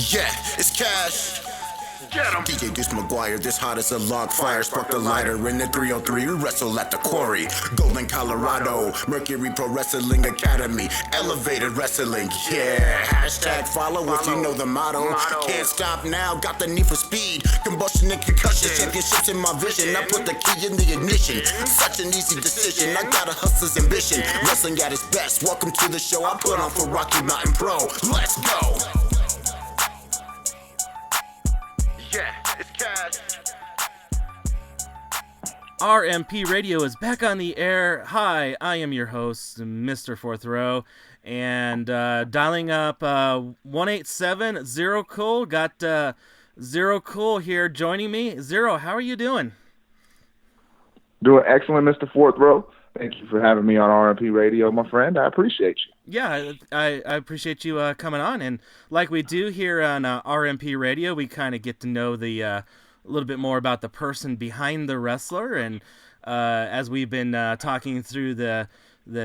Yeah, it's Cash. Get him. DJ Deuce McGuire, this hot as a log fire. Spark the lighter in the 303. We wrestle at the quarry. Golden, Colorado. Mercury Pro Wrestling Academy. Elevated wrestling. Yeah. Hashtag follow if you know the motto. Can't stop now. Got the need for speed. Combustion and concussion. Championships in my vision. I put the key in the ignition. Such an easy decision. I got a hustler's ambition. Wrestling at its best. Welcome to the show I put on for Rocky Mountain Pro. Let's go. Yeah, it's Cash. RMP Radio is back on the air. Hi, I am your host, Mr. Fourth Row, and dialing up 187 Zero Cool. Got Zero Cool here joining me. Zero, how are you doing? Doing excellent, Mr. Fourth Row. Thank you for having me on RMP Radio, my friend. I appreciate you. Yeah, I appreciate you coming on. And like we do here on RMP Radio, we kind of get to know a little bit more about the person behind the wrestler. And as we've been talking through the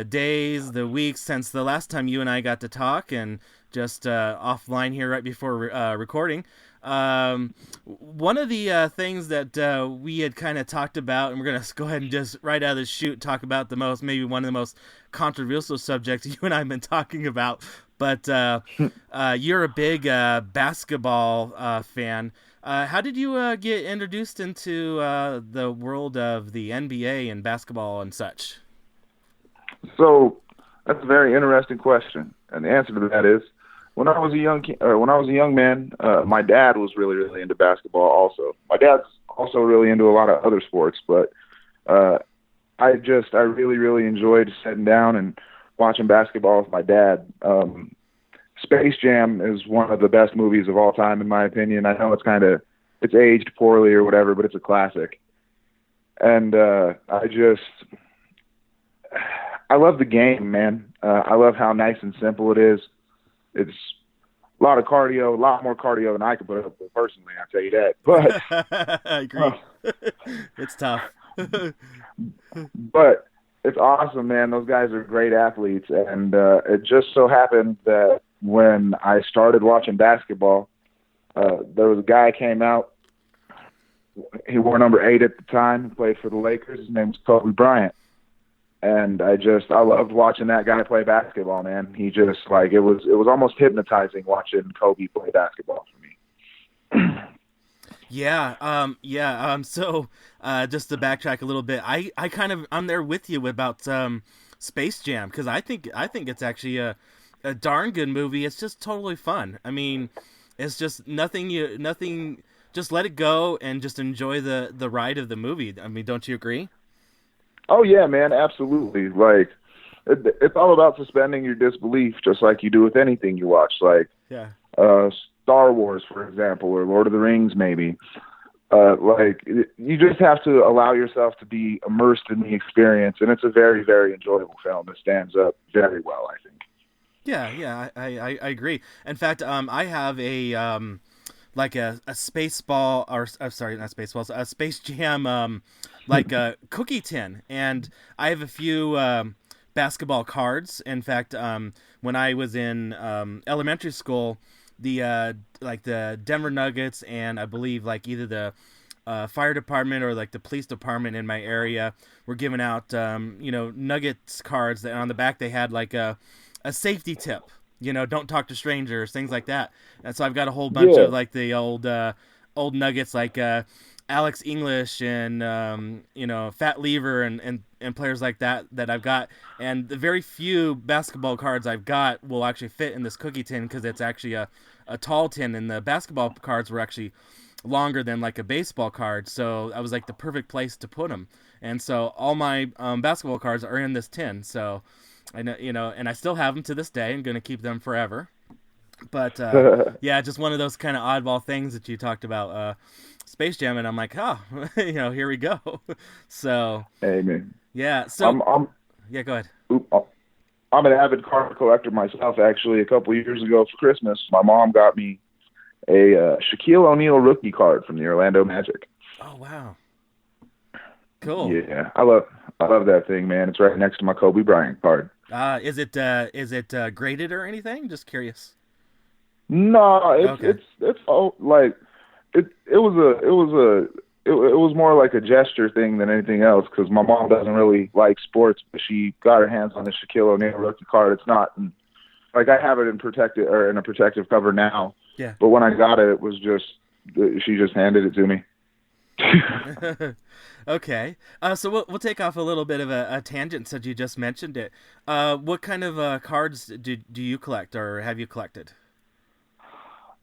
days, the weeks since the last time you and I got to talk, and just offline here right before recording, one of the things that we had kind of talked about, and we're going to go ahead and just right out of the chute talk about maybe one of the most controversial subjects you and I have been talking about, but you're a big basketball fan. How did you get introduced into the world of the NBA and basketball and such? So that's a very interesting question, and the answer to that is, when I was a young man, my dad was really, really into basketball. Also, my dad's also really into a lot of other sports, but I really, really enjoyed sitting down and watching basketball with my dad. Space Jam is one of the best movies of all time, in my opinion. I know it's aged poorly or whatever, but it's a classic. And I love the game, man. I love how nice and simple it is. It's a lot of cardio, a lot more cardio than I could put up with personally, I'll tell you that. But I agree. It's tough. But it's awesome, man. Those guys are great athletes. And it just so happened that when I started watching basketball, there was a guy came out. He wore number 8 at the time. He played for the Lakers. His name was Kobe Bryant. And I loved watching that guy play basketball, man. He just it was almost hypnotizing watching Kobe play basketball for me. So just to backtrack a little bit, I'm there with you about Space Jam, because I think it's actually a darn good movie. It's just totally fun. I mean, it's just nothing. Just let it go and just enjoy the ride of the movie. I mean, don't you agree? Oh, yeah, man, absolutely. It's all about suspending your disbelief, just like you do with anything you watch. Star Wars, for example, or Lord of the Rings, maybe. You just have to allow yourself to be immersed in the experience, and it's a very, very enjoyable film that stands up very well, I think. Yeah, I agree. In fact, I have a Space Ball, or sorry, not Space Balls, a Space Jam, a cookie tin, and I have a few basketball cards. In fact, when I was in elementary school, the Denver Nuggets and I believe either the fire department or the police department in my area were giving out Nuggets cards that on the back they had a safety tip. Don't talk to strangers, things like that. And so I've got a whole bunch of the old Nuggets, Alex English and Fat Lever and players like that I've got. And the very few basketball cards I've got will actually fit in this cookie tin, because it's actually a tall tin, and the basketball cards were actually longer than a baseball card. So I was the perfect place to put them. And so all my basketball cards are in this tin. So I know, and I still have them to this day. I'm going to keep them forever. But just one of those kind of oddball things that you talked about, Space Jam, and I'm here we go. So, amen. Yeah. So, go ahead. I'm an avid card collector myself. Actually, a couple of years ago for Christmas, my mom got me a Shaquille O'Neal rookie card from the Orlando Magic. Oh wow. Cool. Yeah, I love that thing, man. It's right next to my Kobe Bryant card. Is it graded or anything? Just curious. No, Okay. it's like it was more like a gesture thing than anything else because my mom doesn't really like sports, but she got her hands on the Shaquille O'Neal rookie card. It's not like I have it in a protective cover now, Yeah. but when I got it, it was just she just handed it to me. Okay. So we'll take off a little bit of a tangent since you just mentioned it. What kind of cards do you collect or have you collected?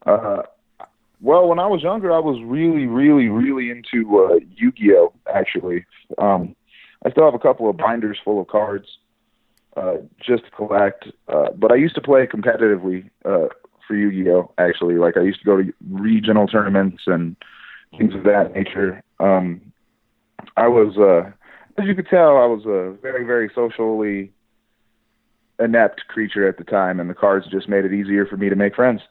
Uh, well, when I was younger, I was really, really, really into Yu-Gi-Oh. Actually, I still have a couple of binders full of cards just to collect. But I used to play competitively for Yu-Gi-Oh. Actually, like I used to go to regional tournaments and things of that nature. I was, as you could tell, I was a very, very socially inept creature at the time, and the cards just made it easier for me to make friends.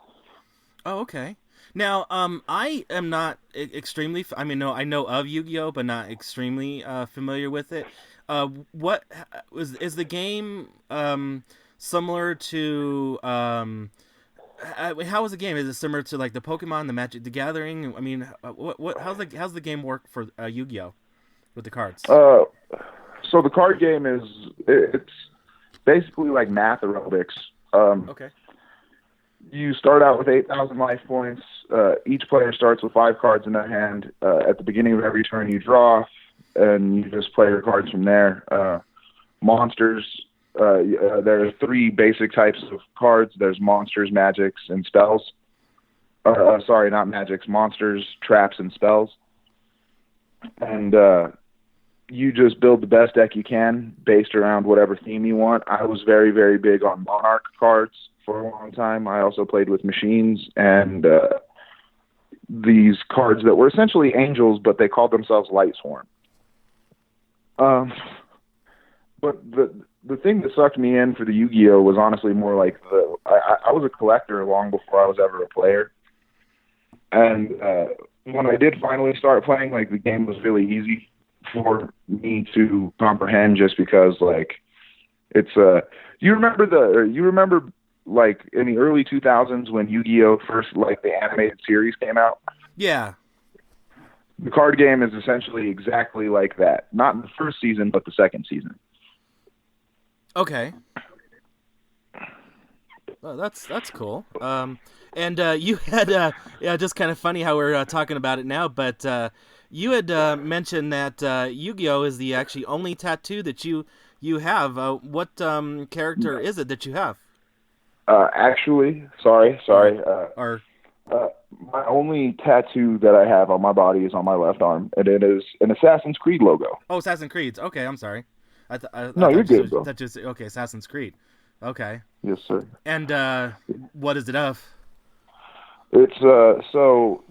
Oh, okay. Now, I am not extremely. I mean, no, I know of Yu-Gi-Oh, but not extremely familiar with it. What is the game similar to? How is the game? Is it similar to like the Pokemon, the Magic the Gathering? I mean, how's the game work for Yu-Gi-Oh with the cards? Uh, so the card game it's basically like math aerobics. Okay. You start out with 8,000 life points. Each player starts with 5 cards in their hand. At the beginning of every turn, you draw, and you just play your cards from there. Monsters. There are 3 basic types of cards. There's monsters, magics, and spells. Sorry, not magics. Monsters, traps, and spells. And you just build the best deck you can based around whatever theme you want. I was very, very big on Monarch cards for a long time. I also played with machines and these cards that were essentially angels, but they called themselves Light Sworn. But the thing that sucked me in for the Yu-Gi-Oh was honestly more like I was a collector long before I was ever a player. And when I did finally start playing, like the game was really easy for me to comprehend just because like it's you remember like in the early 2000s when Yu-Gi-Oh first like the animated series came out. Yeah. The card game is essentially exactly like that. Not in the first season, but the second season. Okay. Oh, that's cool. And you had yeah, just kind of funny how we're talking about it now, but you had mentioned that Yu-Gi-Oh is the actually only tattoo that you have. What character is it that you have? Actually, sorry. Or Uh, my only tattoo that I have on my body is on my left arm, and it is an Assassin's Creed logo. oh, Assassin's Creed. Okay, I'm sorry. I No, you're thought good, bro. that just okay, Assassin's Creed. Okay. Yes, sir. And what is it of? It's so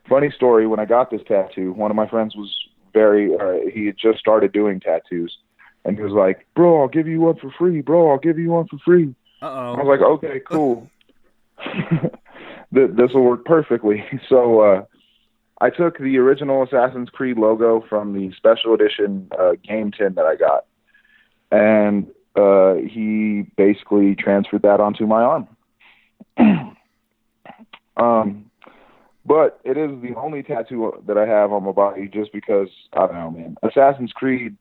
funny story. When I got this tattoo, one of my friends was he had just started doing tattoos, and he was like, "Bro, I'll give you one for free. Bro, I'll give you one for free." Uh-oh. I was like, "Okay, cool. This will work perfectly." So I took the original Assassin's Creed logo from the special edition game tin that I got, and he basically transferred that onto my arm. But it is the only tattoo that I have on my body just because, I don't know, man. Assassin's Creed,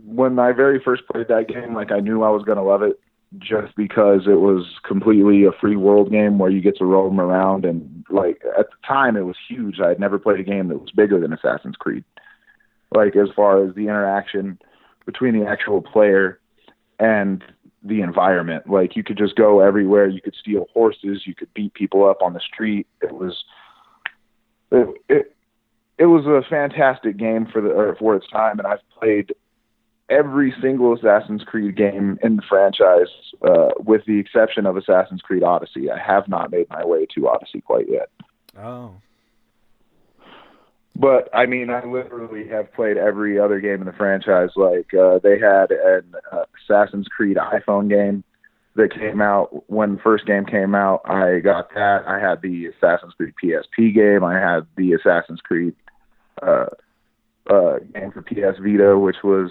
when I very first played that game, like I knew I was going to love it just because it was completely a free world game where you get to roam around. And like at the time, it was huge. I had never played a game that was bigger than Assassin's Creed. Like as far as the interaction between the actual player and the environment. Like you could just go everywhere. You could steal horses. You could beat people up on the street. It was a fantastic game for its time, and I've played every single Assassin's Creed game in the franchise, with the exception of Assassin's Creed Odyssey. I have not made my way to Odyssey quite yet. Oh. But, I mean, I literally have played every other game in the franchise. Like, they had an Assassin's Creed iPhone game that came out. When the first game came out, I got that. I had the Assassin's Creed PSP game. I had the Assassin's Creed game for PS Vita, which was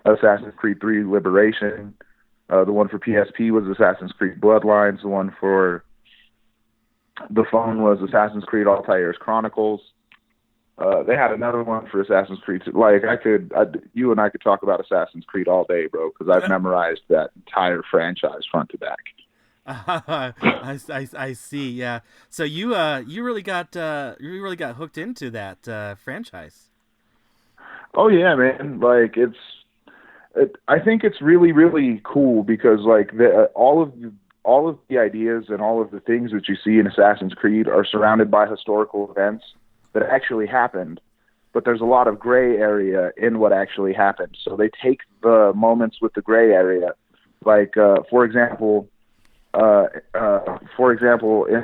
Assassin's Creed 3 Liberation. The one for PSP was Assassin's Creed Bloodlines. The one for the phone was Assassin's Creed Altair's Chronicles. They had another one for Assassin's Creed. Like you and I could talk about Assassin's Creed all day, bro, because I've memorized that entire franchise front to back. I see. Yeah. So you really got hooked into that franchise. Oh yeah, man. Like I think it's really, really cool because like all of the ideas and all of the things that you see in Assassin's Creed are surrounded by historical events that actually happened, but there's a lot of gray area in what actually happened. So they take the moments with the gray area, like for example, in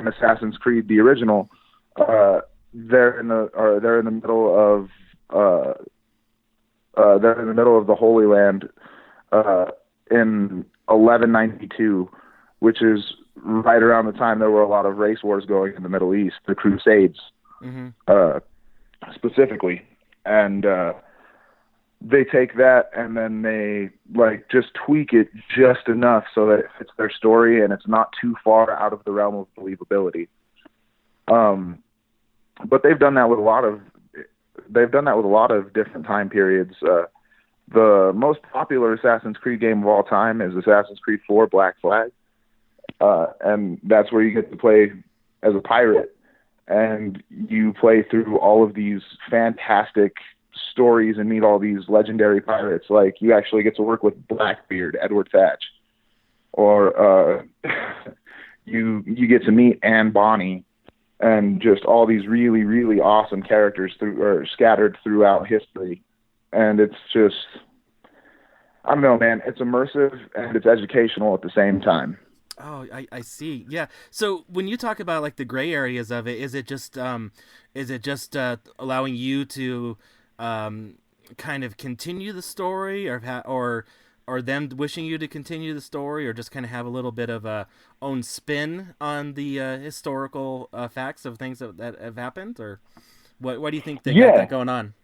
Assassin's Creed the original, they're in the middle of the Holy Land in 1192, which is right around the time there were a lot of race wars going in the Middle East, the Crusades, specifically. And they take that and then they like just tweak it just enough so that it fits their story and it's not too far out of the realm of believability. But they've done that with a lot of different time periods. The most popular Assassin's Creed game of all time is Assassin's Creed 4 Black Flag. And that's where you get to play as a pirate and you play through all of these fantastic stories and meet all these legendary pirates. Like you actually get to work with Blackbeard, Edward Thatch, or you get to meet Anne Bonny, and just all these really, really awesome characters scattered throughout history. And it's just, I don't know, man, it's immersive and it's educational at the same time. Oh, I see. Yeah. So when you talk about like the gray areas of it, is it just allowing you to kind of continue the story, or them wishing you to continue the story, or just kind of have a little bit of a own spin on the historical facts of things that have happened, or what do you think they got that going on?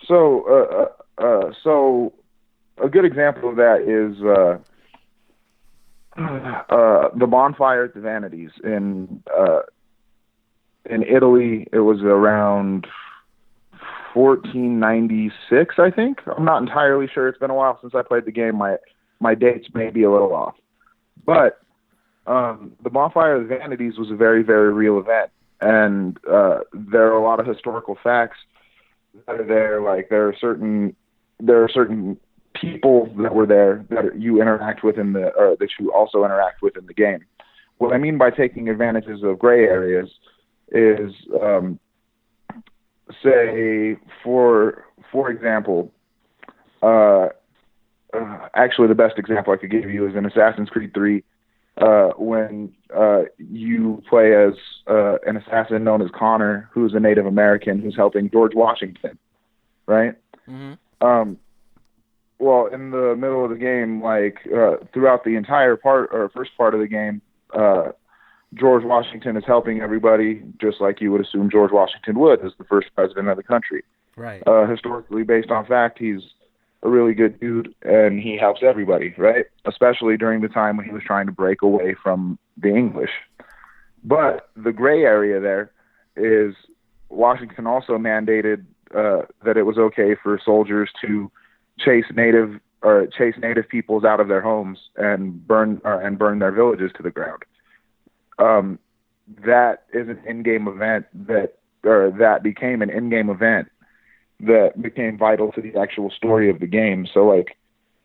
So a good example of that is the bonfire at the Vanities in Italy. It was around 1496, I think. I'm not entirely sure. It's been a while since I played the game. My dates may be a little off. But the bonfire of the Vanities was a very, very real event. And there are a lot of historical facts that are there. Like there are certain people that were there that you interact with that you also interact with in the game. What I mean by taking advantages of gray areas is, say, for example, actually the best example I could give you is in Assassin's Creed 3, when you play as an assassin known as Connor, who's a Native American who's helping George Washington, right? Mm-hmm. Well, in the middle of the game, like throughout the entire first part of the game, George Washington is helping everybody, just like you would assume George Washington would as the first president of the country. Right. Historically, based on fact, he's a really good dude, and he helps everybody, right? Especially during the time when he was trying to break away from the English. But the gray area there is Washington also mandated that it was okay for soldiers to chase native peoples out of their homes and burn their villages to the ground. That is an in-game event that became an in-game event that became vital to the actual story of the game. So like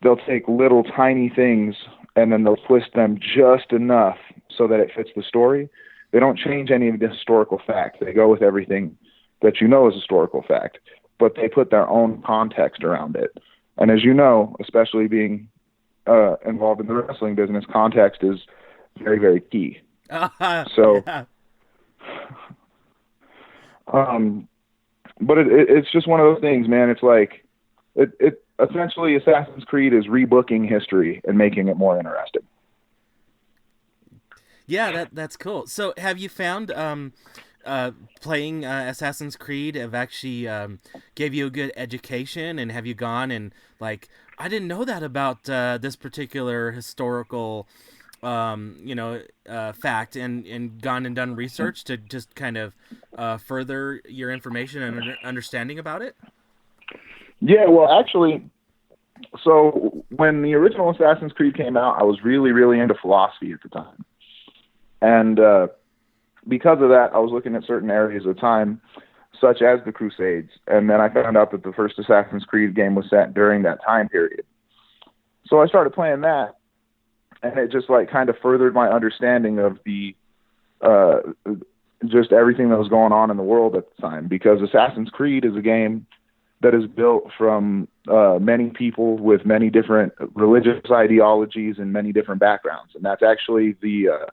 they'll take little tiny things and then they'll twist them just enough so that it fits the story. They don't change any of the historical facts. They go with everything that you know is historical fact, but they put their own context around it. And as you know, especially being involved in the wrestling business, context is very, very key. So, yeah. But it's just one of those things, man. It's like it essentially Assassin's Creed is rebooking history and making it more interesting. Yeah, that's cool. So, have you found playing Assassin's Creed have actually gave you a good education, and have you gone and like I didn't know that about this particular historical, fact, and gone and done research to just kind of further your information and understanding about it. Yeah, well, actually, so when the original Assassin's Creed came out, I was really, really into philosophy at the time. And because of that, I was looking at certain areas of time, such as the Crusades. And then I found out that the first Assassin's Creed game was set during that time period. So I started playing that, and it just like kind of furthered my understanding of the just everything that was going on in the world at the time. Because Assassin's Creed is a game that is built from many people with many different religious ideologies and many different backgrounds, and that's actually the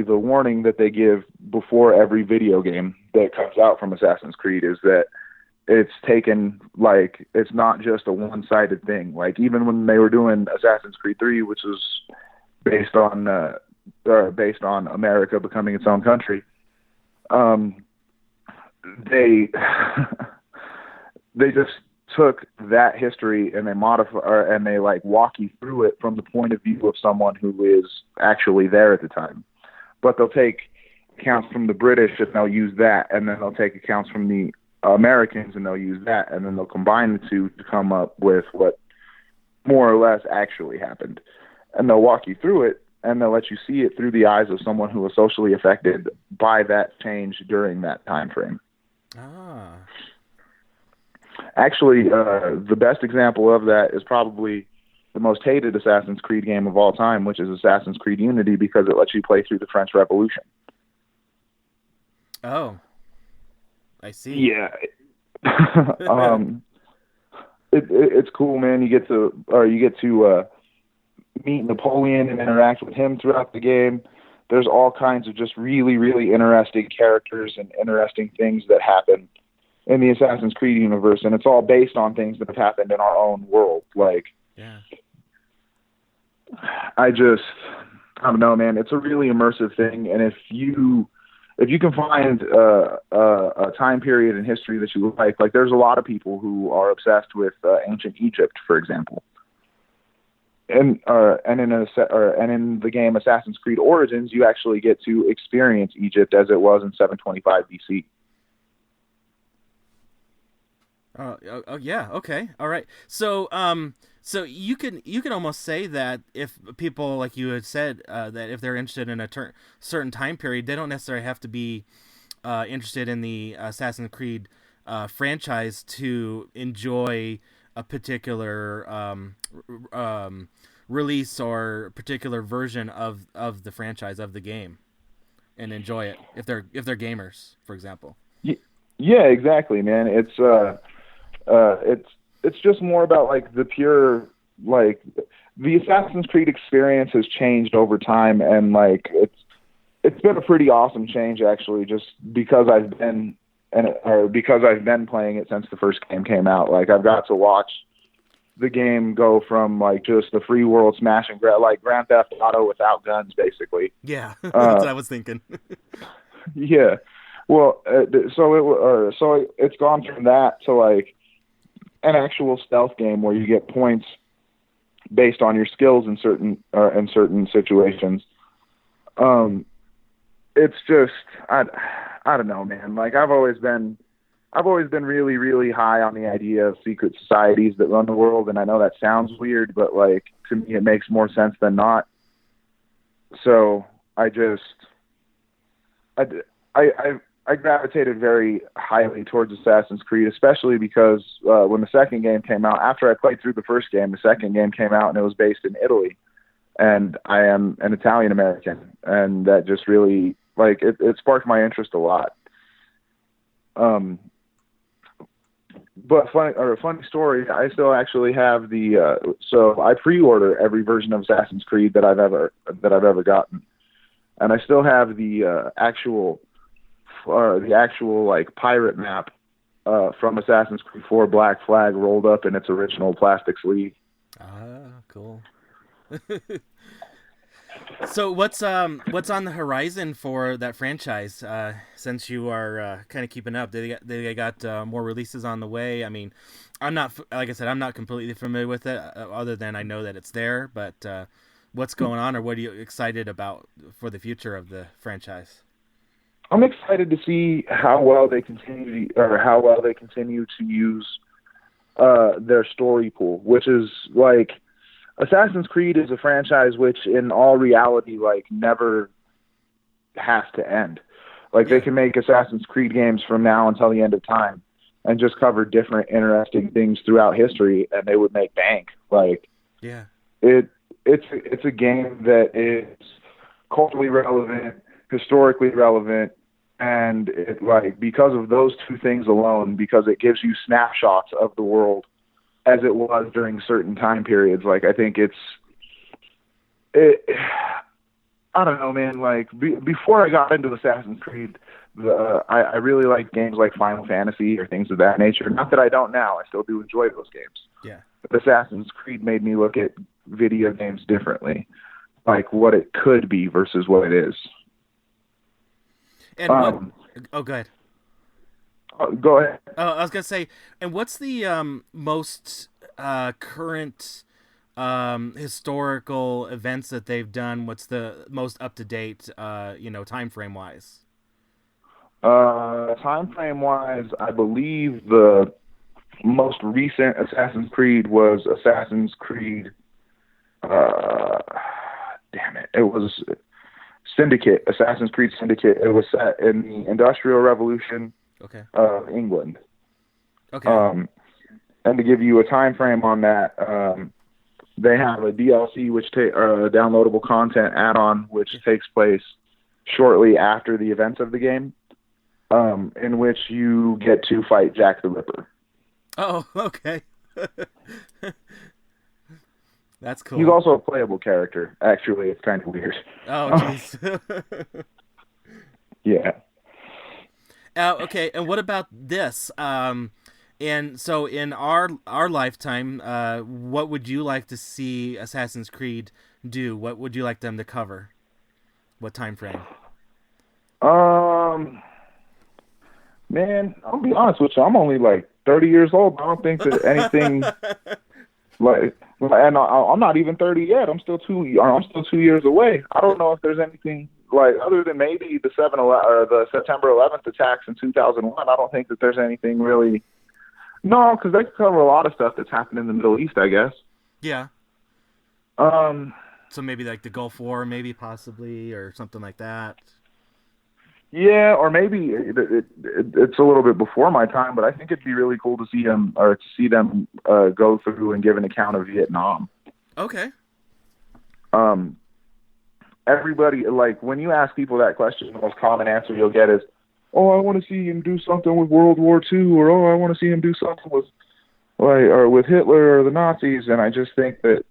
warning that they give before every video game that comes out from Assassin's Creed, is that it's taken, like, it's not just a one-sided thing. Like, even when they were doing Assassin's Creed 3, which was based on America becoming its own country, they they just took that history and they and they like walk you through it from the point of view of someone who is actually there at the time. But they'll take accounts from the British and they'll use that, and then they'll take accounts from the Americans and they'll use that, and then they'll combine the two to come up with what more or less actually happened. And they'll walk you through it, and they'll let you see it through the eyes of someone who was socially affected by that change during that time frame. Ah. Actually, the best example of that is probably the most hated Assassin's Creed game of all time, which is Assassin's Creed Unity, because it lets you play through the French Revolution. Oh, I see. Yeah. It's cool, man. You get to meet Napoleon and interact with him throughout the game. There's all kinds of just really, really interesting characters and interesting things that happen in the Assassin's Creed universe, and it's all based on things that have happened in our own world. Like, yeah. I don't know, man. It's a really immersive thing, and if you can find a time period in history that you like there's a lot of people who are obsessed with ancient Egypt, for example. And in the game Assassin's Creed Origins, you actually get to experience Egypt as it was in 725 BC. Oh yeah, okay, all right. So so you can almost say that if people, like you had said, that if they're interested in a certain time period, they don't necessarily have to be interested in the Assassin's Creed franchise to enjoy a particular release or particular version of the franchise, of the game, and enjoy it if they're gamers, for example. Yeah, exactly, man. It's just more about like the pure, like, the Assassin's Creed experience has changed over time, and like it's been a pretty awesome change, actually, just because I've been playing it since the first game came out. Like, I've got to watch the game go from like just the free world smash and grab, like Grand Theft Auto without guns, basically. Yeah, that's what I was thinking. Yeah, well, so it's gone from that to like an actual stealth game where you get points based on your skills in certain situations. It's just I don't know, man. Like, I've always been really, really high on the idea of secret societies that run the world, and I know that sounds weird, but like, to me it makes more sense than not. So I gravitated very highly towards Assassin's Creed, especially because when the second game came out, after I played through the first game, the second game came out and it was based in Italy, and I am an Italian American, and that just really, like, it sparked my interest a lot. But funny story, I still actually have so I pre-order every version of Assassin's Creed that I've ever gotten, and I still have the actual like pirate map from Assassin's Creed 4 Black Flag rolled up in its original plastic sleeve. Ah, cool. So what's on the horizon for that franchise? Since you are kind of keeping up, they got more releases on the way. I mean, I'm not, like I said, I'm not completely familiar with it, other than I know that it's there. But what's going on, or what are you excited about for the future of the franchise? I'm excited to see how well they continue to use their story pool, which is like Assassin's Creed is a franchise which, in all reality, like never has to end. Like they can make Assassin's Creed games from now until the end of time, and just cover different interesting things throughout history, and they would make bank. Like, it's a game that is culturally relevant, historically relevant, and it, like, because of those two things alone, because it gives you snapshots of the world as it was during certain time periods. Like, I think I don't know, man. Like, before I got into Assassin's Creed, I really like games like Final Fantasy or things of that nature. Not that I don't now. I still do enjoy those games. Yeah. But Assassin's Creed made me look at video games differently, like what it could be versus what it is. And go ahead. Go ahead. I was gonna say, and what's the most current historical events that they've done? What's the most up to date, time frame wise? Time frame wise, I believe the most recent Assassin's Creed was Assassin's Creed. It was Syndicate. Assassin's Creed Syndicate. It was set in the Industrial Revolution. Okay. Of England. Okay. And to give you a time frame on that, they have a DLC, which downloadable content add-on, which takes place shortly after the events of the game, in which you get to fight Jack the Ripper. Oh, okay. That's cool. He's also a playable character. Actually, it's kind of weird. Oh, jeez. Yeah. Okay, and what about this? And so in our lifetime, what would you like to see Assassin's Creed do? What would you like them to cover? What time frame? Man, I'll be honest with you. I'm only like 30 years old. I don't think that anything and I'm not even 30 yet. I'm still 2 years away. I don't know if there's anything like other than maybe the September 11th attacks in 2001. I don't think that there's anything really. No, because they cover a lot of stuff that's happened in the Middle East, I guess. Yeah. So maybe like the Gulf War, maybe possibly, or something like that. Yeah, or maybe it's a little bit before my time, but I think it'd be really cool to see them go through and give an account of Vietnam. Okay. Everybody, like, when you ask people that question, the most common answer you'll get is, "Oh, I want to see him do something with World War II," or "Oh, I want to see him do something with Hitler or the Nazis." And I just think that,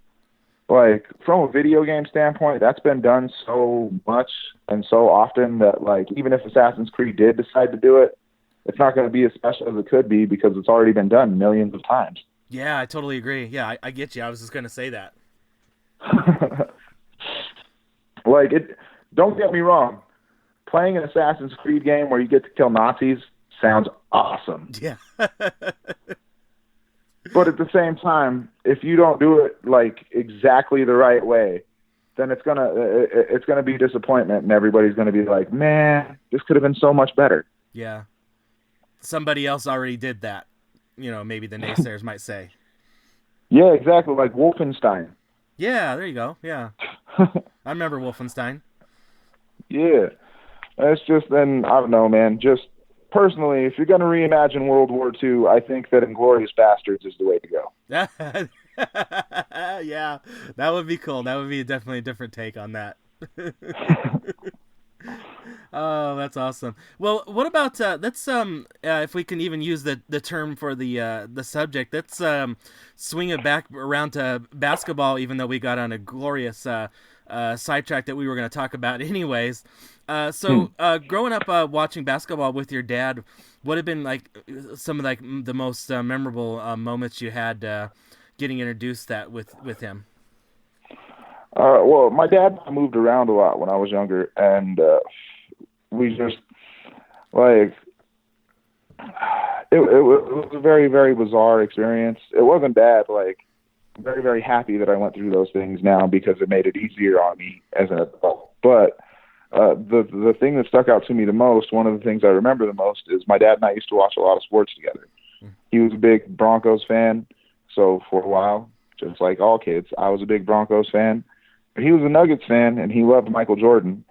like, from a video game standpoint, that's been done so much and so often that, like, even if Assassin's Creed did decide to do it, it's not going to be as special as it could be because it's already been done millions of times. Yeah, I totally agree. Yeah, I get you. I was just going to say that. Like, don't get me wrong. Playing an Assassin's Creed game where you get to kill Nazis sounds awesome. Yeah. But at the same time, if you don't do it like exactly the right way, then it's gonna be disappointment, and everybody's gonna be like, "Man, this could have been so much better." Yeah. Somebody else already did that. Maybe the naysayers might say. Yeah, exactly. Like Wolfenstein. Yeah, there you go. Yeah. I remember Wolfenstein. Yeah. That's just, then I don't know, man. Just personally, if you're going to reimagine World War II, I think that Inglourious Bastards is the way to go. Yeah, that would be cool. That would be definitely a different take on that. Oh, that's awesome. Well, what about let's if we can even use the term for the subject, let's swing it back around to basketball, even though we got on a glorious sidetrack that we were going to talk about anyways. So growing up watching basketball with your dad, what have been like some of like the most memorable moments you had getting introduced that with him? Well, my dad and I moved around a lot when I was younger, and we just, like, it was a very, very bizarre experience. It wasn't bad. Like, I'm very, very happy that I went through those things now because it made it easier on me as an adult. But the thing that stuck out to me the most, one of the things I remember the most, is my dad and I used to watch a lot of sports together. He was a big Broncos fan, so for a while, just like all kids, I was a big Broncos fan. But he was a Nuggets fan, and he loved Michael Jordan.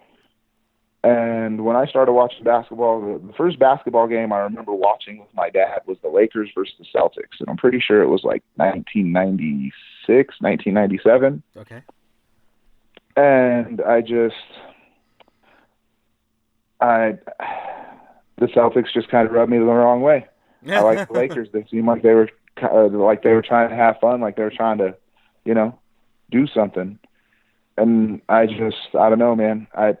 And when I started watching basketball, the first basketball game I remember watching with my dad was the Lakers versus the Celtics. And I'm pretty sure it was like 1996, 1997. Okay. And the Celtics just kind of rubbed me the wrong way. I like the Lakers. They seemed like they were trying to have fun, like they were trying to, do something. And I don't know, man. I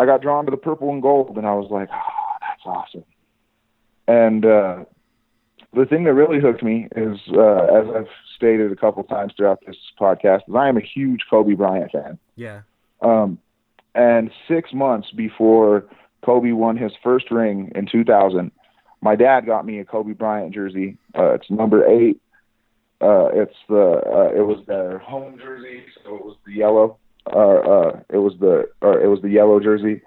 got drawn to the purple and gold, and I was like, oh, that's awesome. And the thing that really hooked me is, as I've stated a couple times throughout this podcast, is I am a huge Kobe Bryant fan. Yeah. And 6 months before Kobe won his first ring in 2000, my dad got me a Kobe Bryant jersey. It's number 8. It was their home jersey, so it was the yellow. It was the yellow jersey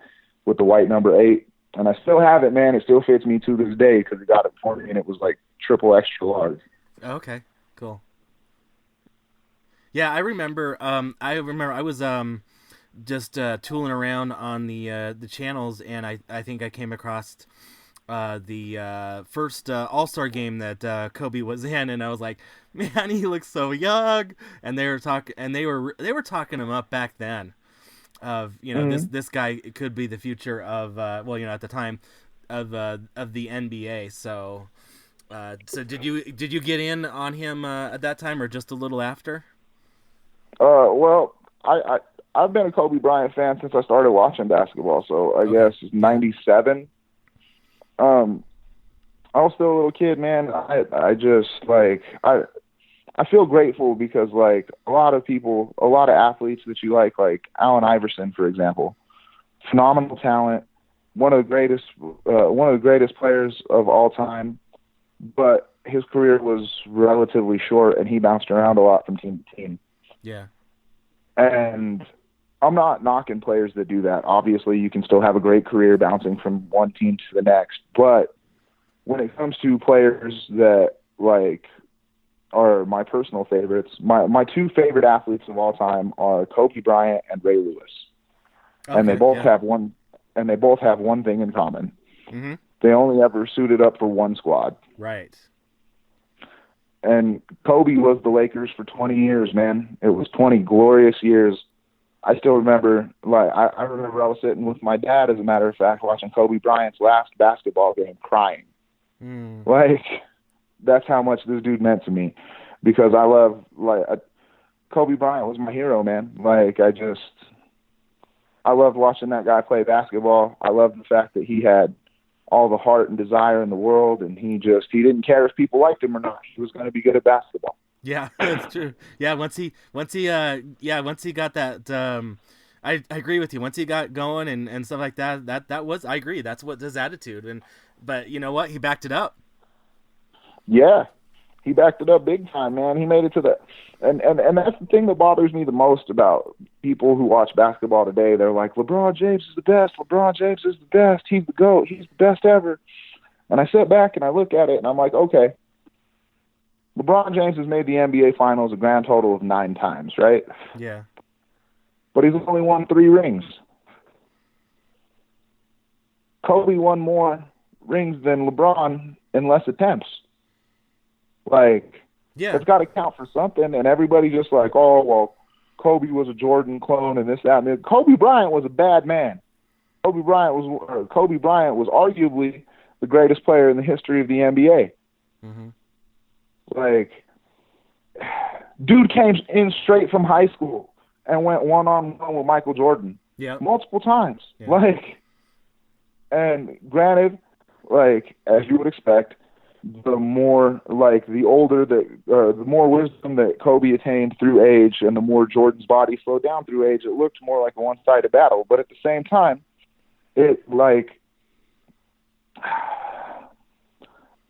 with the white number 8, and I still have it, man. It still fits me to this day because he got it for me, and it was like triple extra large. Okay, cool. Yeah, I remember. I was just tooling around on the channels, and I think I came across the first All-Star game that Kobe was in, and I was like, man, he looks so young. And they were talking him up back then of this guy could be the future of at the time of the NBA. So did you get in on him at that time or just a little after? Well, I've been a Kobe Bryant fan since I started watching basketball, so I guess 97. I was still a little kid, man. I just I feel grateful because like a lot of athletes that you like Allen Iverson, for example, phenomenal talent, one of the greatest players of all time, but his career was relatively short and he bounced around a lot from team to team. Yeah. And I'm not knocking players that do that. Obviously, you can still have a great career bouncing from one team to the next. But when it comes to players that are my personal favorites, my 2 favorite athletes of all time are Kobe Bryant and Ray Lewis. Okay, and they both have one thing in common. Mm-hmm. They only ever suited up for one squad. Right. And Kobe was the Lakers for 20 years, man. It was 20 glorious years. I still remember, I remember I was sitting with my dad, as a matter of fact, watching Kobe Bryant's last basketball game, crying. That's how much this dude meant to me, because I love, Kobe Bryant was my hero, man. I loved watching that guy play basketball. I loved the fact that he had all the heart and desire in the world, and he didn't care if people liked him or not. He was going to be good at basketball. Yeah, that's true. Yeah, once he got that, I agree with you. Once he got going and stuff like that was, I agree. That's what his attitude. But you know what? He backed it up. Yeah, he backed it up big time, man. He made it to the, and that's the thing that bothers me the most about people who watch basketball today. They're like, LeBron James is the best. LeBron James is the best. He's the GOAT. He's the best ever. And I sit back and I look at it and I'm like, okay, LeBron James has made the NBA Finals a grand total of 9 times, right? Yeah. But he's only won 3 rings. Kobe won more rings than LeBron in less attempts. It's got to count for something, and everybody just oh, well, Kobe was a Jordan clone and this, that, and Kobe Bryant was a bad man. Kobe Bryant was arguably the greatest player in the history of the NBA. Mm-hmm. Dude came in straight from high school and went one-on-one with Michael Jordan multiple times. Yeah. And granted, as you would expect, the more the more wisdom that Kobe attained through age, and the more Jordan's body slowed down through age, it looked more like a one-sided battle. But at the same time,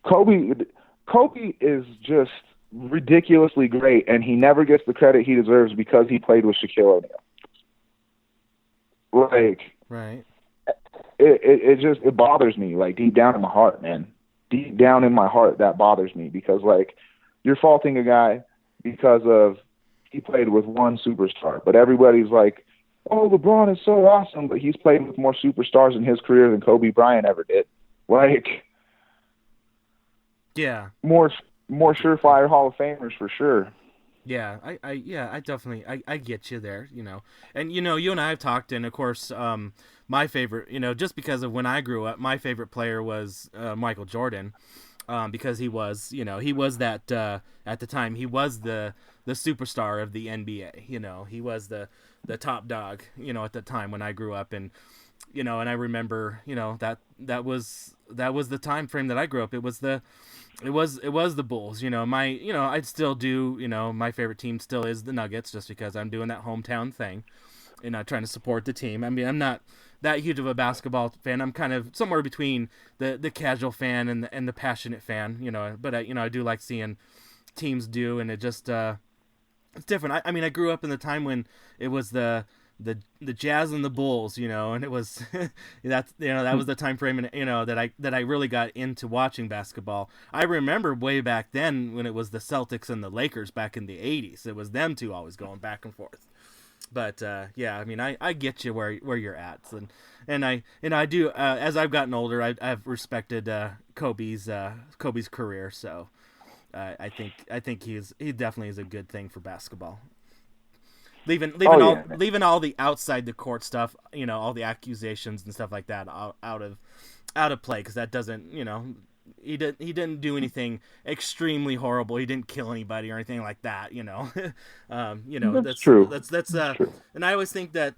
Kobe is just ridiculously great, and he never gets the credit he deserves because he played with Shaquille O'Neal. Right. It bothers me, deep down in my heart, man. Deep down in my heart, that bothers me because, you're faulting a guy because of he played with one superstar, but everybody's like, oh, LeBron is so awesome, but he's played with more superstars in his career than Kobe Bryant ever did. Yeah. More surefire Hall of Famers for sure. Yeah, I definitely, I get you there, and, you and I have talked, and of course, my favorite, just because of when I grew up, my favorite player was Michael Jordan, because he was that, at the time, he was the superstar of the NBA, he was the top dog, at the time when I grew up, and, and I remember, that was the time frame that I grew up. It was the Bulls, I'd still do, my favorite team still is the Nuggets, just because I'm doing that hometown thing and trying to support the team. I mean, I'm not that huge of a basketball fan. I'm kind of somewhere between the casual fan and the passionate fan, but I do like seeing teams do, and it just, it's different. I mean, I grew up in the time when it was the Jazz and the Bulls, and it was that was the time frame, that I really got into watching basketball. I remember way back then when it was the Celtics and the Lakers back in the 80s. It was them two always going back and forth. But yeah, I mean, I get you where you're at, and I do, as I've gotten older, I've respected Kobe's career. So I think he definitely is a good thing for basketball. Leaving all the outside the court stuff, all the accusations and stuff like that out of play, because that doesn't, he didn't do anything extremely horrible. He didn't kill anybody or anything like that. That's true. That's true. And I always think that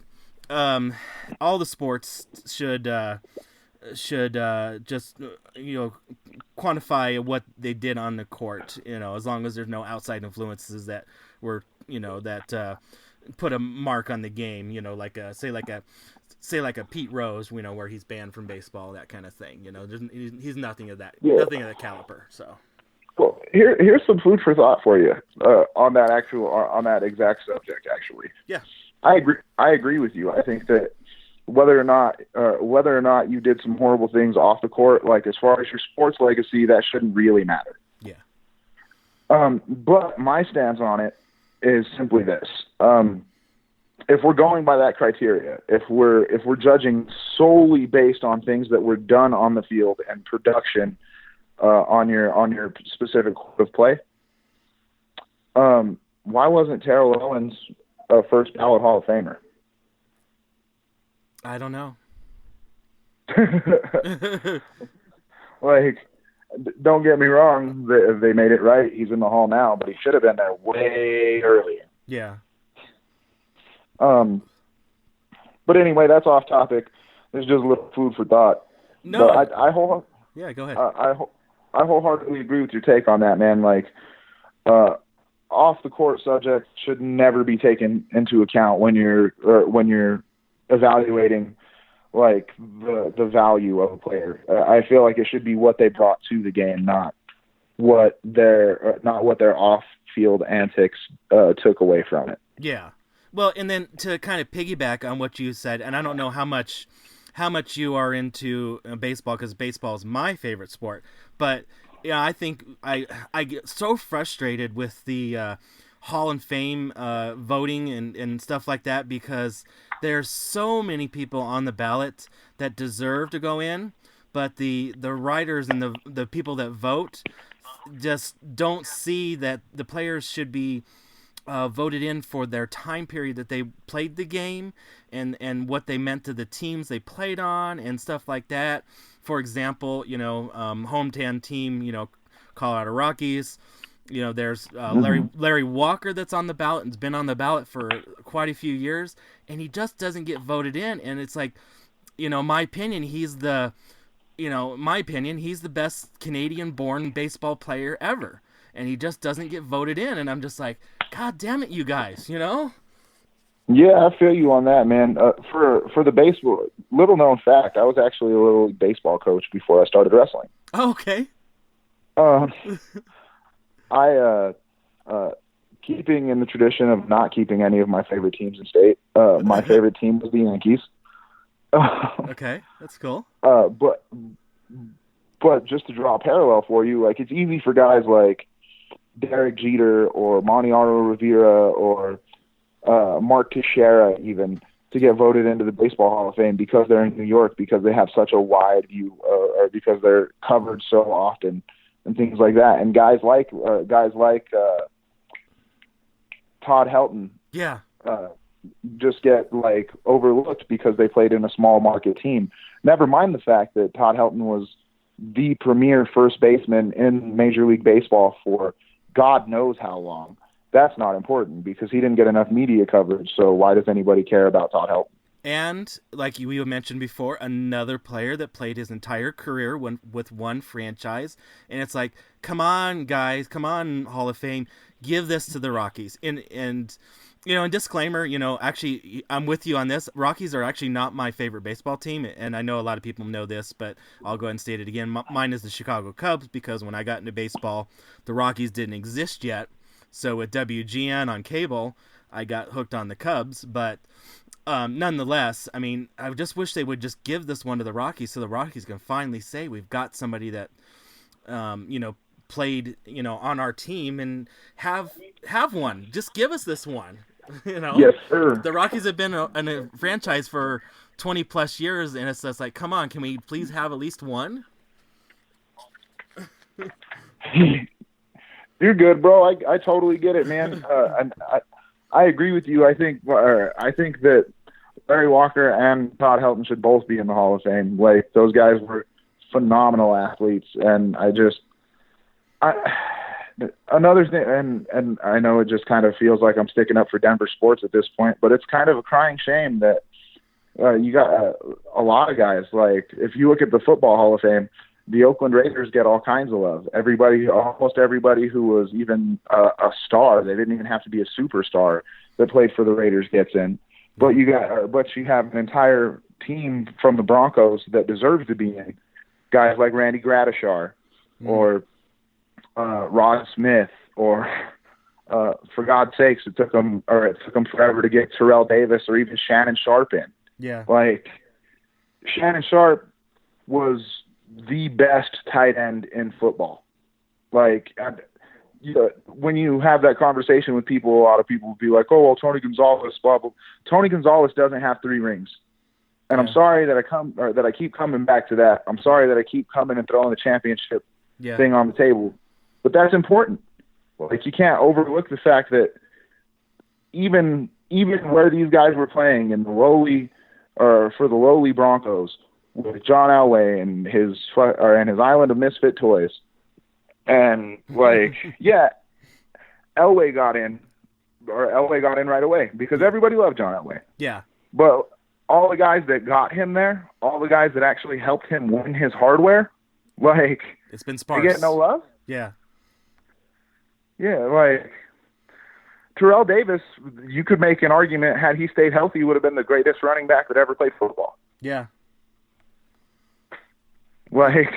all the sports should just quantify what they did on the court. As long as there's no outside influences that were put a mark on the game, say like a Pete Rose, where he's banned from baseball, that kind of thing. He's nothing of that, nothing of that caliber. So, well, here's some food for thought for you on that exact subject. Actually, yeah, I agree with you. I think that whether or not you did some horrible things off the court, as far as your sports legacy, that shouldn't really matter. Yeah. But my stance on it is simply this: if we're going by that criteria, if we're judging solely based on things that were done on the field and production on your specific court of play, why wasn't Terrell Owens a first ballot Hall of Famer? I don't know. Don't get me wrong, they made it right. He's in the Hall now, but he should have been there way earlier. Yeah. But anyway, that's off topic. There's just a little food for thought. No. But go ahead. I wholeheartly agree with your take on that, man. Off the court subject should never be taken into account when you're evaluating the value of a player. I feel like it should be what they brought to the game, not what their off-field antics took away from it. Yeah. Well, and then to kind of piggyback on what you said, and I don't know how much you are into baseball, because baseball is my favorite sport, but I think I get so frustrated with the Hall of Fame voting and stuff like that, because there's so many people on the ballot that deserve to go in, but the writers and the people that vote just don't see that the players should be voted in for their time period that they played the game and what they meant to the teams they played on and stuff like that. For example, hometown team, Colorado Rockies. There's Larry Walker that's on the ballot and's been on the ballot for quite a few years, and he just doesn't get voted in. And it's my opinion, he's the in my opinion, he's the best Canadian-born baseball player ever, and he just doesn't get voted in. And I'm just like, God damn it, you guys, Yeah, I feel you on that, man. For the baseball, little known fact, I was actually a little league baseball coach before I started wrestling. Oh, okay. Keeping in the tradition of not keeping any of my favorite teams in state, my favorite team was the Yankees. Okay, that's cool. But just to draw a parallel for you, like it's easy for guys like Derek Jeter or Mariano Rivera or Mark Teixeira even to get voted into the Baseball Hall of Fame because they're in New York, because they have such a wide view, or because they're covered so often and things like that. And guys like Todd Helton, just get like overlooked because they played in a small market team. Never mind the fact that Todd Helton was the premier first baseman in Major League Baseball for God knows how long. That's not important because he didn't get enough media coverage. So why does anybody care about Todd Helton? And like we mentioned before, another player that played his entire career with one franchise. And it's like, come on, guys, come on, Hall of Fame, give this to the Rockies. And disclaimer, actually, I'm with you on this. Rockies are actually not my favorite baseball team. And I know a lot of people know this, but I'll go ahead and state it again. Mine is the Chicago Cubs because when I got into baseball, the Rockies didn't exist yet. So with WGN on cable, I got hooked on the Cubs. But nonetheless, I mean, I just wish they would just give this one to the Rockies so the Rockies can finally say we've got somebody that, played, on our team and have one. Just give us this one. Yes, sir. The Rockies have been in a franchise for 20 plus years, and it's just like, come on, can we please have at least one? You're good, bro. I totally get it, man. And I agree with you. I think that Larry Walker and Todd Helton should both be in the Hall of Fame. Like, those guys were phenomenal athletes, and another thing, and I know it just kind of feels like I'm sticking up for Denver sports at this point, but it's kind of a crying shame that you got a lot of guys. Like, if you look at the Football Hall of Fame, the Oakland Raiders get all kinds of love. Almost everybody who was even a star, they didn't even have to be a superstar, that played for the Raiders gets in. But you have an entire team from the Broncos that deserves to be in. Guys like Randy Gradishar, or Rod Smith, or for God's sakes, it took them forever to get Terrell Davis or even Shannon Sharp in. Yeah, like Shannon Sharp was the best tight end in football. Like, when you have that conversation with people, a lot of people will be like, "Oh, well, Tony Gonzalez, blah blah." Tony Gonzalez doesn't have 3 rings, and I'm sorry that I keep coming back to that. I'm sorry that I keep coming and throwing the championship thing on the table, but that's important. Like, you can't overlook the fact that even where these guys were playing in the for the lowly Broncos, with John Elway and his Island of Misfit Toys, and like, Elway got in right away because everybody loved John Elway. Yeah, but all the guys that got him there, all the guys that actually helped him win his hardware, like, it's been sparse. They get no love. Yeah, like Terrell Davis, you could make an argument, had he stayed healthy, would have been the greatest running back that ever played football. Yeah. Like,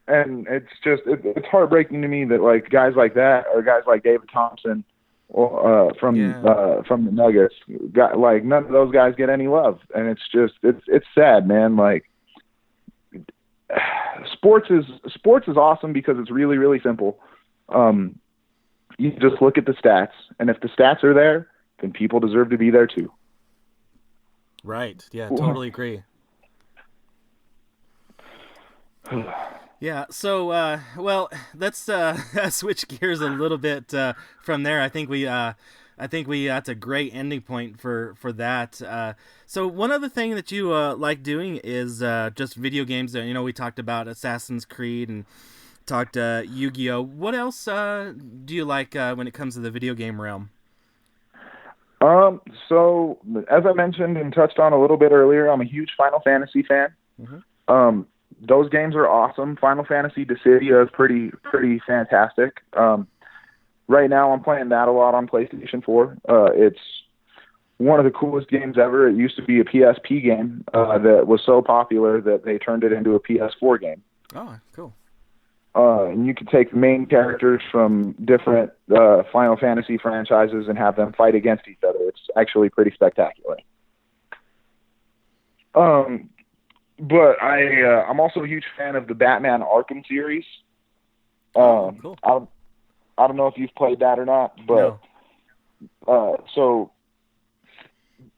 and it's just, it's heartbreaking to me that, like, guys like that, or guys like David Thompson from the Nuggets, like, none of those guys get any love. And it's just, it's sad, man. Like, sports is awesome because it's really, really simple. You just look at the stats, and if the stats are there, then people deserve to be there too. Right. Yeah, totally agree. Yeah, so well, let's switch gears a little bit from there. I think that's a great ending point for that. So one other thing that you like doing is just video games. We talked about Assassin's Creed and talked Yu-Gi-Oh. What else do you like when it comes to the video game realm? So as I mentioned and touched on a little bit earlier, I'm a huge Final Fantasy fan. Mm-hmm. those games are awesome. Final Fantasy Dissidia is pretty fantastic. Right now I'm playing that a lot on PlayStation 4. It's one of the coolest games ever. It used to be a PSP game that was so popular that they turned it into a PS4 game. Oh, cool. And you can take the main characters from different Final Fantasy franchises and have them fight against each other. It's actually pretty spectacular. But I'm also a huge fan of the Batman Arkham series. Cool. I don't know if you've played that or not, but so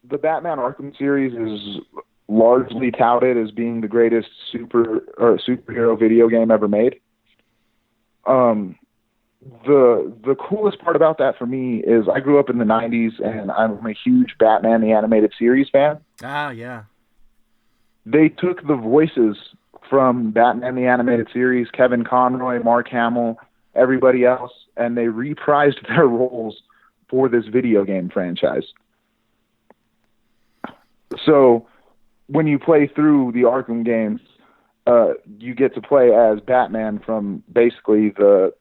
the Batman Arkham series is largely touted as being the greatest superhero video game ever made. The coolest part about that for me is I grew up in the 90s and I'm a huge Batman the Animated Series fan. Ah, yeah. They took the voices from Batman the Animated Series, Kevin Conroy, Mark Hamill, everybody else, and they reprised their roles for this video game franchise. So when you play through the Arkham games, you get to play as Batman from basically the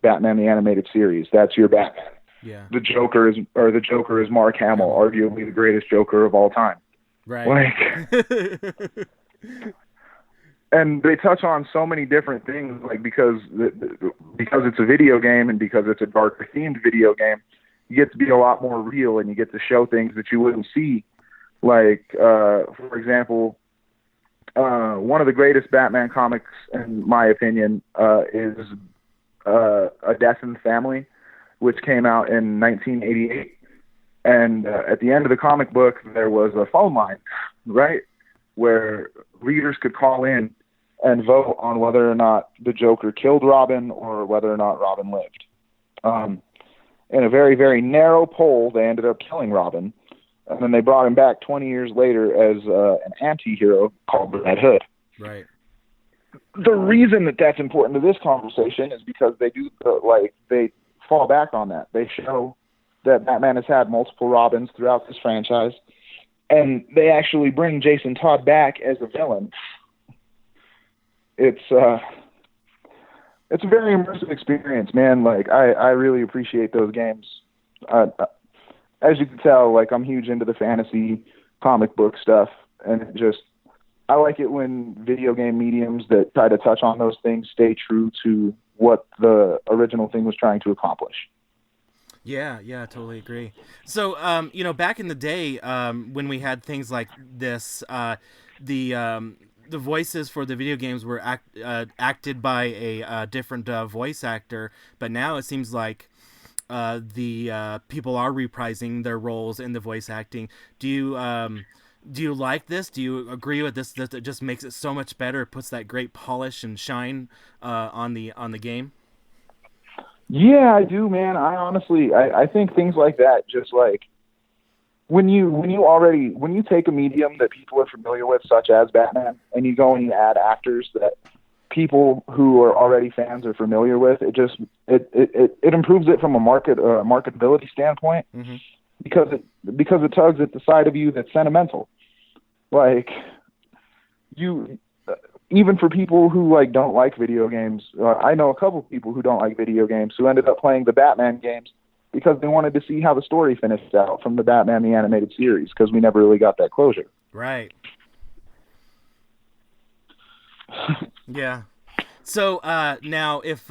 Batman the Animated Series. That's your Batman. Yeah. The Joker is Mark Hamill, arguably the greatest Joker of all time. Right. And they touch on so many different things, like because it's a video game and because it's a darker themed video game, you get to be a lot more real and you get to show things that you wouldn't see. Like, for example, one of the greatest Batman comics, in my opinion, is A Death in the Family, which came out in 1988. And at the end of the comic book, there was a phone line, right, where readers could call in and vote on whether or not the Joker killed Robin or whether or not Robin lived. In a very, very narrow poll, they ended up killing Robin. And then they brought him back 20 years later as an anti-hero called the Red Hood. Right. The reason that that's important to this conversation is because they fall back on that. They show that Batman has had multiple Robins throughout this franchise, and they actually bring Jason Todd back as a villain. It's a very immersive experience, man. Like, I really appreciate those games. As you can tell, like, I'm huge into the fantasy comic book stuff, and I like it when video game mediums that try to touch on those things stay true to what the original thing was trying to accomplish. Yeah, totally agree. So, back in the day, when we had things like this, the voices for the video games were acted by a different voice actor, but now it seems like the people are reprising their roles in the voice acting. Do you like this? Do you agree with this? That it just makes it so much better. It puts that great polish and shine on the game. Yeah, I do, man. I think things like that, just like when you take a medium that people are familiar with, such as Batman, and you go and you add actors that people who are already fans are familiar with, it improves it from a marketability standpoint, mm-hmm. because it tugs at the side of you that's sentimental. Like, even for people who don't like video games, I know a couple people who don't like video games who ended up playing the Batman games because they wanted to see how the story finished out from the Batman the Animated Series, because we never really got that closure. Right. Yeah. So now, if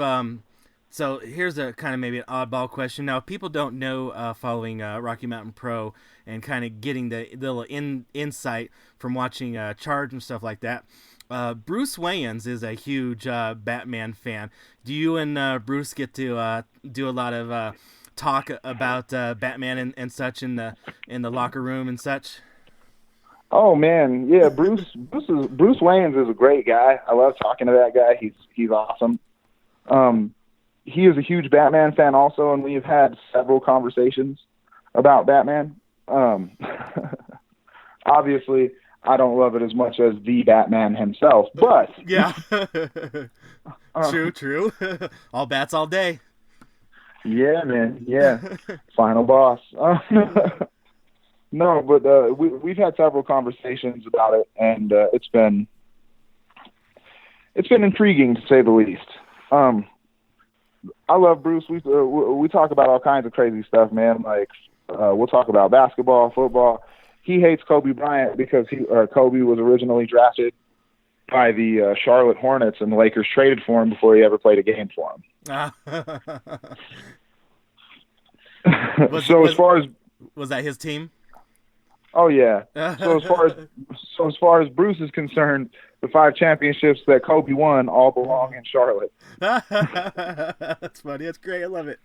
so, here's a kind of maybe an oddball question. Now, if people don't know, following Rocky Mountain Pro and kind of getting the little insight from watching Charge and stuff like that, Bruce Wayans is a huge Batman fan. Do you and Bruce get to do a lot of talk about Batman and such in the locker room and such? Oh man, yeah. Bruce Wayans is a great guy. I love talking to that guy. He's awesome. He is a huge Batman fan also, and we have had several conversations about Batman. Obviously, I don't love it as much as the Batman himself, but yeah, true. All bats all day. Yeah, man. Yeah, final boss. No, but we've had several conversations about it, and it's been intriguing to say the least. I love Bruce. We talk about all kinds of crazy stuff, man. Like we'll talk about basketball, football. He hates Kobe Bryant because Kobe was originally drafted by the Charlotte Hornets, and the Lakers traded for him before he ever played a game for him. Was that his team? Oh yeah. So as far as Bruce is concerned, the 5 championships that Kobe won all belong in Charlotte. That's funny. That's great. I love it.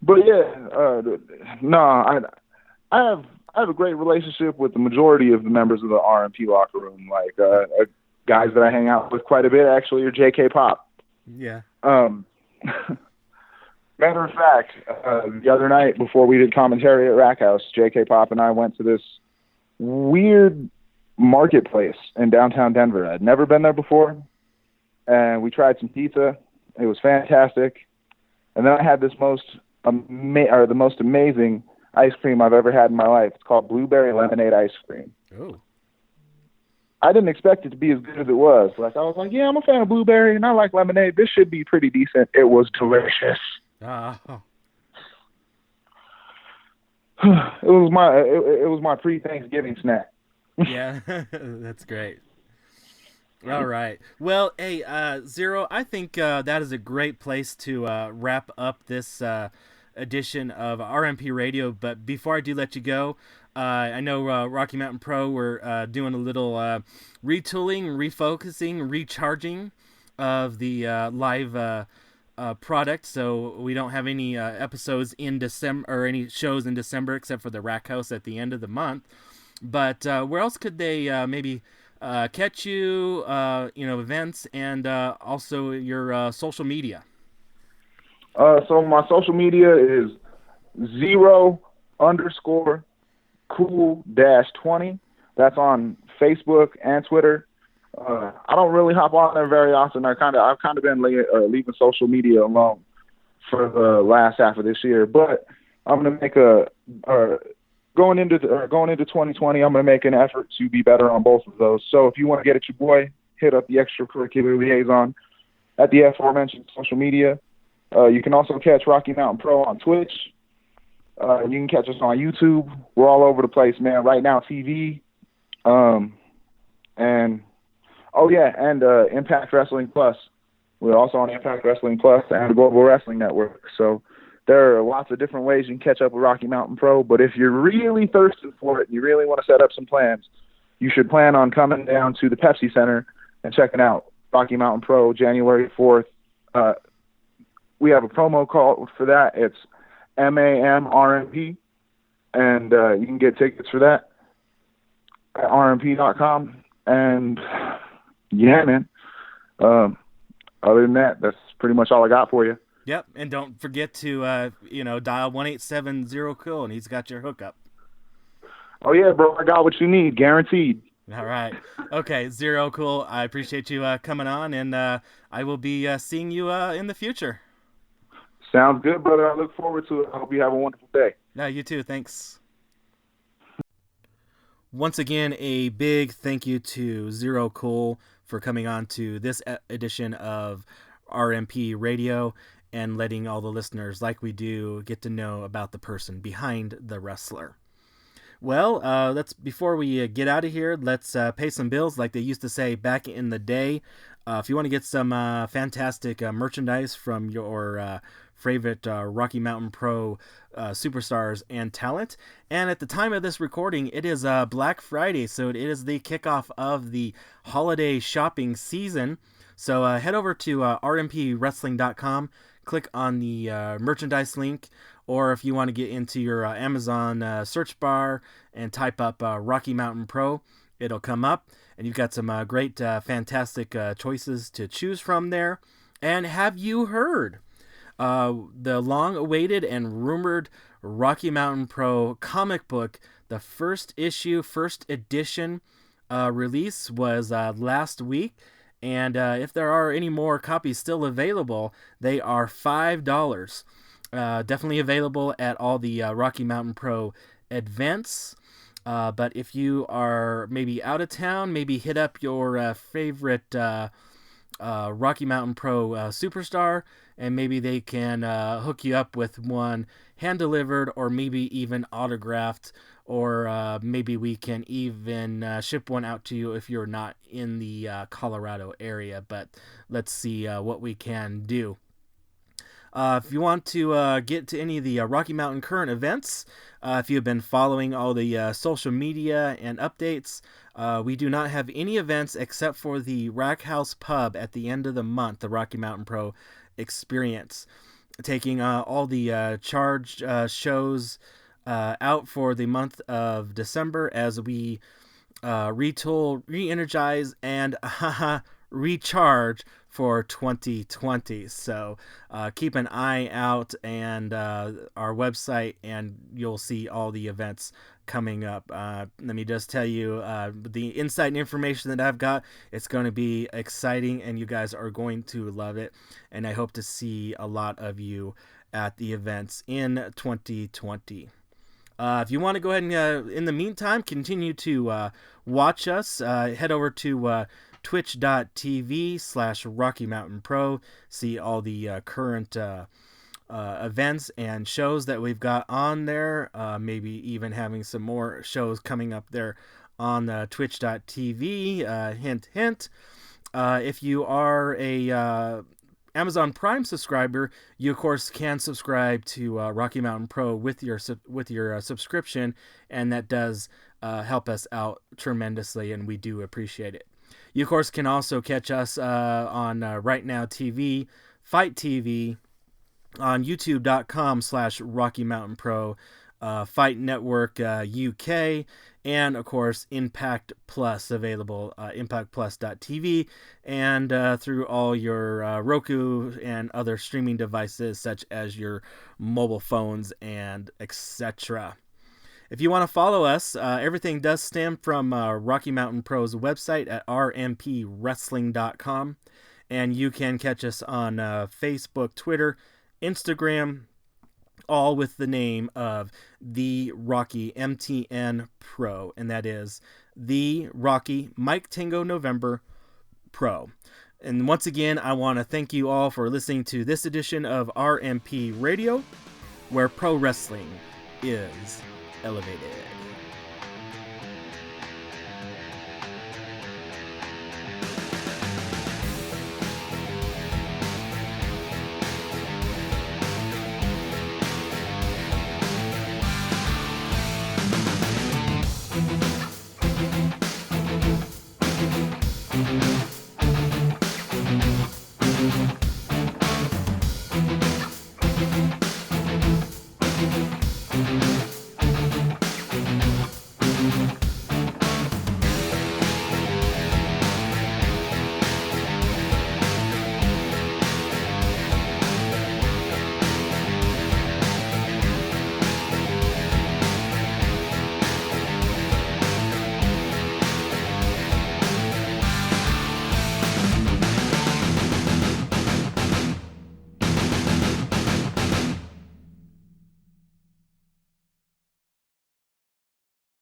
But yeah, no, I have a great relationship with the majority of the members of the RMP locker room. Like guys that I hang out with quite a bit actually are JK Pop. Yeah. Matter of fact, the other night before we did commentary at Rack House, JK Pop and I went to this weird marketplace in downtown Denver. I'd never been there before, and we tried some pizza. It was fantastic. And then I had this the most amazing ice cream I've ever had in my life. It's called blueberry lemonade ice cream. Oh. I didn't expect it to be as good as it was. Like I was like, yeah, I'm a fan of blueberry and I like lemonade. This should be pretty decent. It was delicious. Oh. It was my pre-Thanksgiving snack. Yeah, that's great. All right. Well, hey, Zero, I think that is a great place to wrap up this edition of RMP Radio. But before I do let you go, I know Rocky Mountain Pro, we're doing a little retooling, refocusing, recharging of the live product. So we don't have any episodes in December or any shows in December except for the Rack House at the end of the month. But where else could they maybe catch you, events, and also your social media? So my social media is 0_cool-20. That's on Facebook and Twitter. I don't really hop on there very often. I've kind of been leaving social media alone for the last half of this year. But I'm gonna make going into 2020. I'm gonna make an effort to be better on both of those. So if you want to get at your boy, hit up the extracurricular liaison at the aforementioned social media. You can also catch Rocky Mountain Pro on Twitch. You can catch us on YouTube. We're all over the place, man. Right Now TV. And Impact Wrestling Plus. We're also on Impact Wrestling Plus and the Global Wrestling Network. So there are lots of different ways you can catch up with Rocky Mountain Pro. But if you're really thirsty for it and you really want to set up some plans, you should plan on coming down to the Pepsi Center and checking out Rocky Mountain Pro January 4th. We have a promo call for that. It's MAMRMP, and you can get tickets for that at rmp.com. And yeah, man. Other than that, that's pretty much all I got for you. Yep, and don't forget to dial 1-870-COOL, and he's got your hookup. Oh yeah, bro, I got what you need, guaranteed. All right. Okay, Zero, cool. I appreciate you coming on, and I will be seeing you in the future. Sounds good, brother. I look forward to it. I hope you have a wonderful day. Yeah, you too. Thanks. Once again, a big thank you to Zero Cool for coming on to this edition of RMP Radio and letting all the listeners, like we do, get to know about the person behind the wrestler. Well, before we get out of here, let's pay some bills like they used to say back in the day. If you want to get some fantastic merchandise from your favorite Rocky Mountain Pro superstars and talent. And at the time of this recording, it is Black Friday, so it is the kickoff of the holiday shopping season. So head over to rmpwrestling.com, click on the merchandise link, or if you want to get into your Amazon search bar and type up Rocky Mountain Pro, it'll come up, and you've got some great, fantastic choices to choose from there. And have you heard? The long-awaited and rumored Rocky Mountain Pro comic book, the first edition release was last week. And if there are any more copies still available, they are $5. Definitely available at all the Rocky Mountain Pro events. But if you are maybe out of town, maybe hit up your favorite Rocky Mountain Pro superstar, and maybe they can hook you up with one hand-delivered or maybe even autographed, or maybe we can even ship one out to you if you're not in the Colorado area. But let's see what we can do. If you want to get to any of the Rocky Mountain current events, if you've been following all the social media and updates, we do not have any events except for the Rack House Pub at the end of the month, the Rocky Mountain Pro Experience, taking all the charged shows out for the month of December as we retool, re-energize, and recharge for 2020. So keep an eye out and our website, and you'll see all the events coming up. Let me just tell you the insight and information that I've got. It's going to be exciting, and you guys are going to love it. And I hope to see a lot of you at the events in 2020. If you want to go ahead and, in the meantime, continue to watch us, head over to twitch.tv/Rocky Mountain Pro. See all the current events and shows that we've got on there. Maybe even having some more shows coming up there on twitch.tv. Hint, hint. If you are a Amazon Prime subscriber, you of course can subscribe to Rocky Mountain Pro with your subscription, and that does help us out tremendously, and we do appreciate it. You, of course, can also catch us on Right Now TV, Fight TV, on youtube.com/Rocky Mountain Pro, Fight Network UK, and, of course, Impact Plus, available impactplus.tv, and through all your Roku and other streaming devices, such as your mobile phones and etc. If you want to follow us, everything does stem from Rocky Mountain Pro's website at rmpwrestling.com. And you can catch us on Facebook, Twitter, Instagram, all with the name of The Rocky MTN Pro. And that is The Rocky Mike Tango November Pro. And once again, I want to thank you all for listening to this edition of RMP Radio, where pro wrestling is elevated.